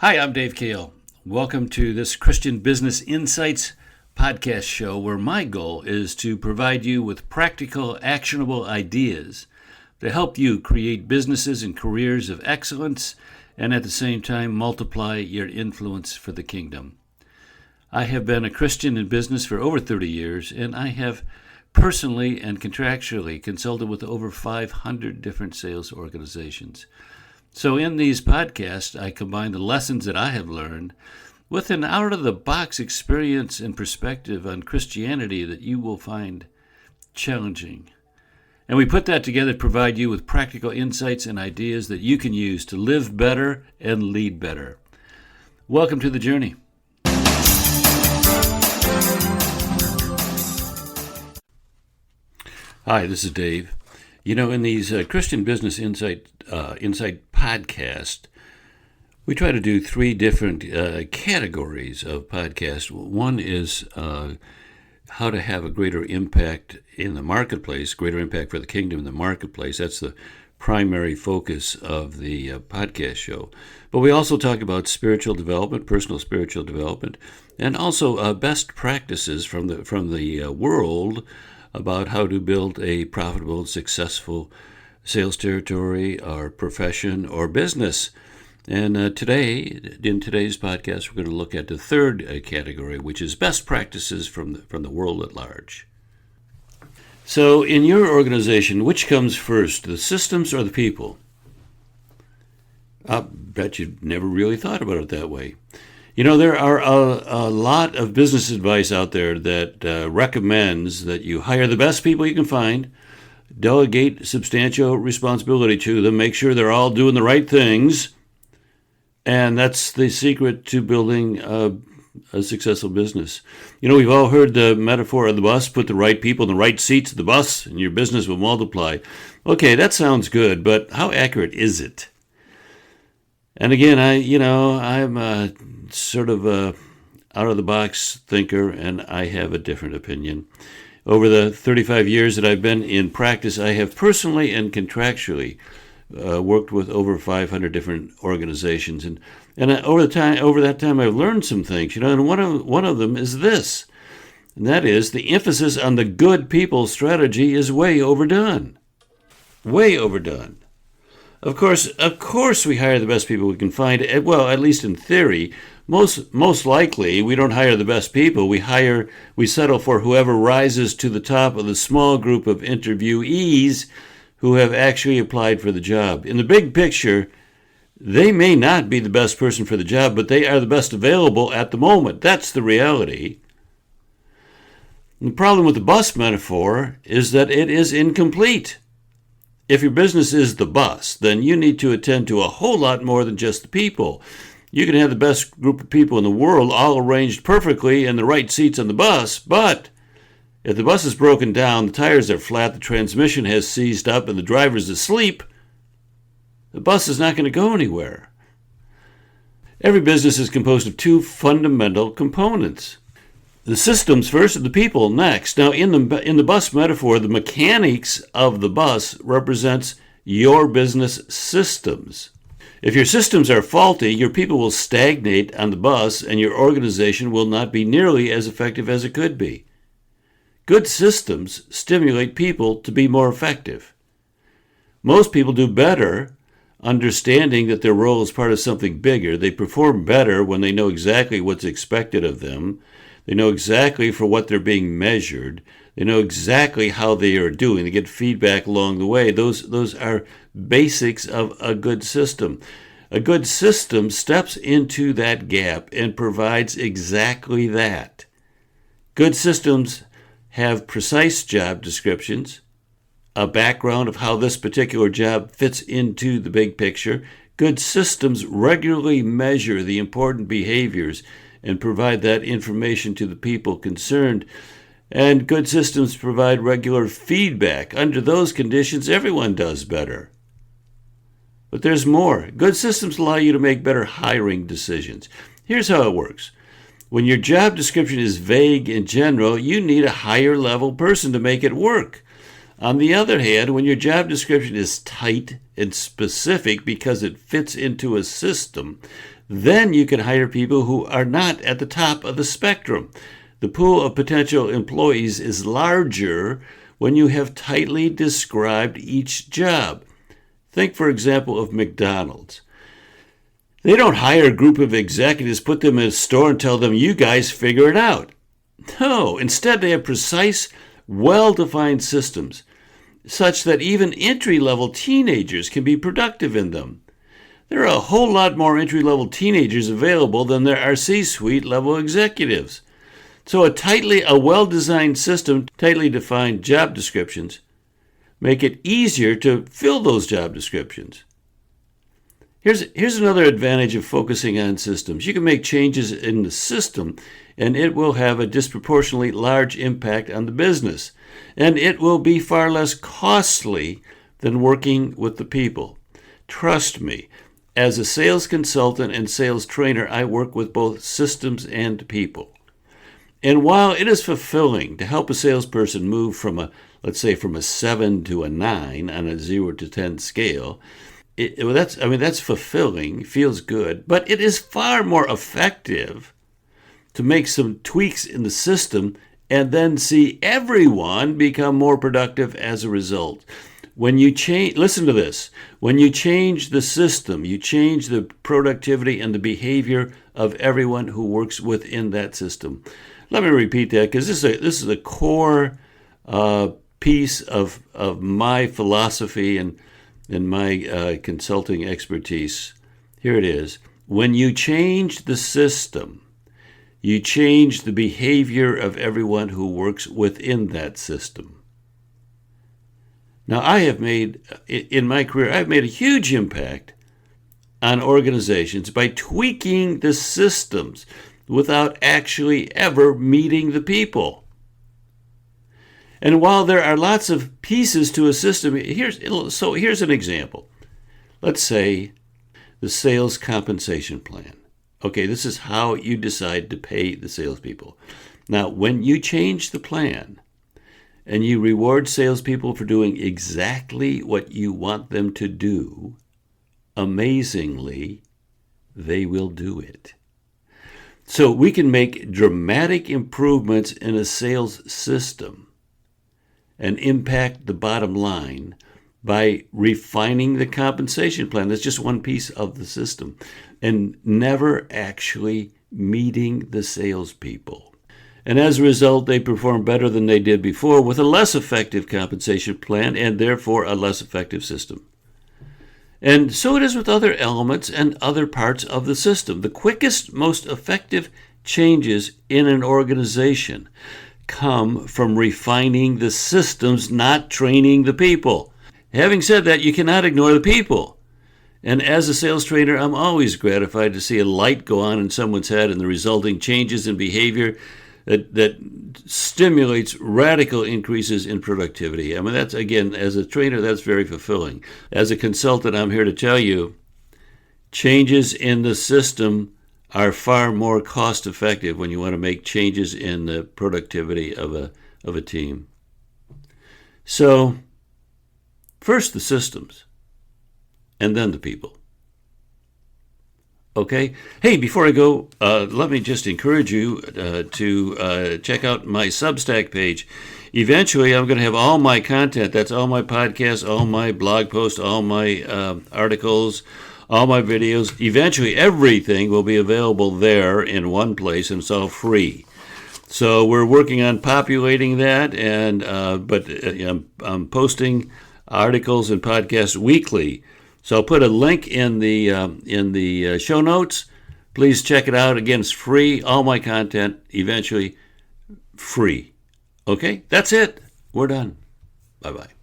Hi, I'm Dave Kale. Welcome to this Christian Business Insights podcast show where my goal is to provide you with practical, actionable ideas to help you create businesses and careers of excellence and at the same time multiply your influence for the kingdom. I have been a Christian in business for over 30 years, and I have personally and contractually consulted with over 500 different sales organizations. So in these podcasts, I combine the lessons that I have learned with an out-of-the-box experience and perspective on Christianity that you will find challenging. And we put that together to provide you with practical insights and ideas that you can use to live better and lead better. Welcome to the journey. Hi, this is Dave. You know, in these Christian Business Insight podcast, we try to do three different categories of podcasts. One is how to have a greater impact in the marketplace, greater impact for the kingdom in the marketplace. That's the primary focus of the podcast show. But we also talk about spiritual development, personal spiritual development, and also best practices from the world about how to build a profitable, successful sales territory or profession or business. And in today's podcast, we're going to look at the third category, which is best practices from the world at large. So in your organization, which comes first, the systems or the people? I bet you never really thought about it that way. You know, there are a lot of business advice out there that recommends that you hire the best people you can find, delegate substantial responsibility to them, make sure they're all doing the right things, and that's the secret to building a successful business. You know, we've all heard the metaphor of the bus: put the right people in the right seats of the bus, and your business will multiply. Okay, that sounds good, but how accurate is it? And again, I'm a sort of a out-of-the-box thinker, and I have a different opinion. Over the 35 years that I've been in practice, I have personally and contractually worked with over 500 different organizations, and over that time, I've learned some things. You know, and one of them is this, and that is the emphasis on the good people strategy is way overdone. Way overdone. Of course, we hire the best people we can find. Well, at least in theory. Most likely, we don't hire the best people. We settle for whoever rises to the top of the small group of interviewees who have actually applied for the job. In the big picture, they may not be the best person for the job, but they are the best available at the moment. That's the reality. And the problem with the bus metaphor is that it is incomplete. If your business is the bus, then you need to attend to a whole lot more than just the people. You can have the best group of people in the world all arranged perfectly in the right seats on the bus, but if the bus is broken down, the tires are flat, the transmission has seized up, and the driver's asleep, the bus is not going to go anywhere. Every business is composed of two fundamental components: the systems first and the people next. Now, in the bus metaphor, the mechanics of the bus represents your business systems. If your systems are faulty, your people will stagnate on the bus and your organization will not be nearly as effective as it could be. Good systems stimulate people to be more effective. Most people do better understanding that their role is part of something bigger. They perform better when they know exactly what's expected of them. They know exactly for what they're being measured. They know exactly how they are doing. They get feedback along the way. Those are basics of a good system. A good system steps into that gap and provides exactly that. Good systems have precise job descriptions, a background of how this particular job fits into the big picture. Good systems regularly measure the important behaviors and provide that information to the people concerned. And good systems provide regular feedback. Under those conditions, everyone does better. But there's more. Good systems allow you to make better hiring decisions. Here's how it works. When your job description is vague and general, you need a higher level person to make it work. On the other hand, when your job description is tight and specific because it fits into a system, Then you can hire people who are not at the top of the spectrum. The pool of potential employees is larger when you have tightly described each job. Think, for example, of McDonald's. They don't hire a group of executives, put them in a store, and tell them, you guys figure it out. No, instead they have precise, well-defined systems, such that even entry-level teenagers can be productive in them. There are a whole lot more entry-level teenagers available than there are C-suite level executives. So a well-designed system, tightly defined job descriptions, make it easier to fill those job descriptions. Here's another advantage of focusing on systems. You can make changes in the system, and it will have a disproportionately large impact on the business. And it will be far less costly than working with the people. Trust me, as a sales consultant and sales trainer, I work with both systems and people. And while it is fulfilling to help a salesperson move from a 7 to a 9 on a 0 to 10 scale, that's fulfilling, feels good, but it is far more effective to make some tweaks in the system and then see everyone become more productive as a result. When you change, listen to this, when you change the system, you change the productivity and the behavior of everyone who works within that system. Let me repeat that, because this is a core piece of my philosophy and my consulting expertise. Here it is. When you change the system, you change the behavior of everyone who works within that system. Now, in my career, I've made a huge impact on organizations by tweaking the systems without actually ever meeting the people. And while there are lots of pieces to a system, here's an example. Let's say the sales compensation plan. Okay, this is how you decide to pay the salespeople. Now, when you change the plan and you reward salespeople for doing exactly what you want them to do, amazingly, they will do it. So we can make dramatic improvements in a sales system and impact the bottom line by refining the compensation plan. That's just one piece of the system, and never actually meeting the salespeople. And as a result, they perform better than they did before with a less effective compensation plan and therefore a less effective system. And so it is with other elements and other parts of the system. The quickest, most effective changes in an organization come from refining the systems, not training the people. Having said that, you cannot ignore the people. And as a sales trainer, I'm always gratified to see a light go on in someone's head and the resulting changes in behavior that stimulates radical increases in productivity. I mean, that's, again, as a trainer, that's very fulfilling. As a consultant, I'm here to tell you, changes in the system are far more cost effective when you want to make changes in the productivity of a team. So, first the systems, and then the people. Okay? Hey, before I go, let me just encourage you to check out my Substack page. Eventually, I'm going to have all my content. That's all my podcasts, all my blog posts, all my articles, all my videos. Eventually, everything will be available there in one place, and it's all free. So we're working on populating that, but I'm posting articles and podcasts weekly. So I'll put a link in the show notes. Please check it out. Again, it's free. All my content, eventually free. Okay, that's it. We're done. Bye-bye.